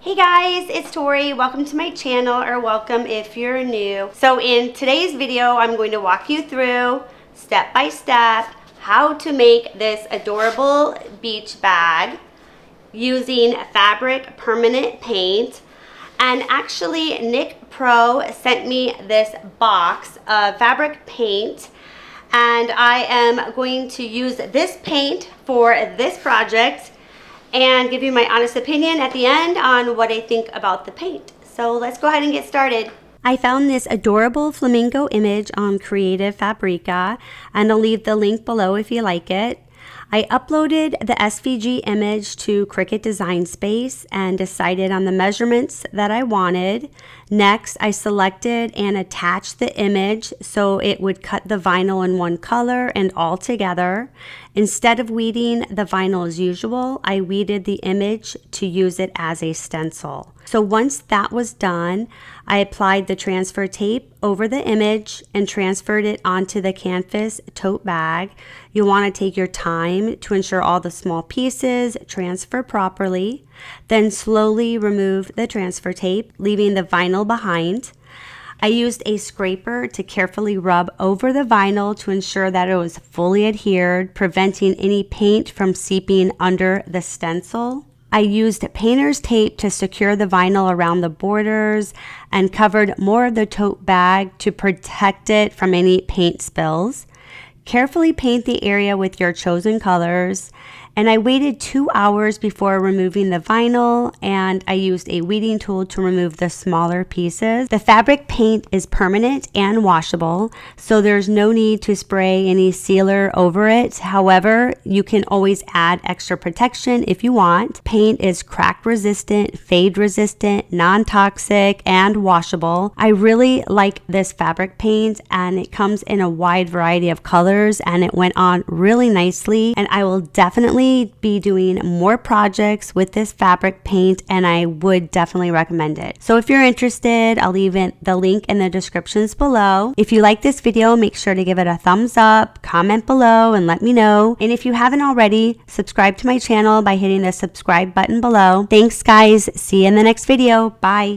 Hey guys, it's Tori. Welcome to my channel, or welcome if you're new. So in today's video, I'm going to walk you through step by step how to make this adorable beach bag using fabric permanent paint. And actually NicPro sent me this box of fabric paint, and I am going to use this paint for this project and give you my honest opinion at the end on what I think about the paint. So let's go ahead and get started. I found this adorable flamingo image on Creative Fabrica, and I'll leave the link below if you like it. I uploaded the SVG image to Cricut Design Space and decided on the measurements that I wanted. Next, I selected and attached the image so it would cut the vinyl in one color and all together. Instead of weeding the vinyl as usual, I weeded the image to use it as a stencil. So once that was done, I applied the transfer tape over the image and transferred it onto the canvas tote bag. You want to take your time to ensure all the small pieces transfer properly. Then slowly remove the transfer tape, leaving the vinyl behind. I used a scraper to carefully rub over the vinyl to ensure that it was fully adhered, preventing any paint from seeping under the stencil. I used painter's tape to secure the vinyl around the borders and covered more of the tote bag to protect it from any paint spills. Carefully paint the area with your chosen colors, and I waited 2 hours before removing the vinyl, and I used a weeding tool to remove the smaller pieces. The fabric paint is permanent and washable, so there's no need to spray any sealer over it. However, you can always add extra protection if you want. Paint is crack resistant, fade resistant, non-toxic, and washable. I really like this fabric paint, and it comes in a wide variety of colors, and it went on really nicely, and I will definitely be doing more projects with this fabric paint, and I would definitely recommend it. So if you're interested, I'll leave the link in the descriptions below. If you like this video, make sure to give it a thumbs up, comment below, and let me know. And if you haven't already, subscribe to my channel by hitting the subscribe button below. Thanks guys, see you in the next video. Bye.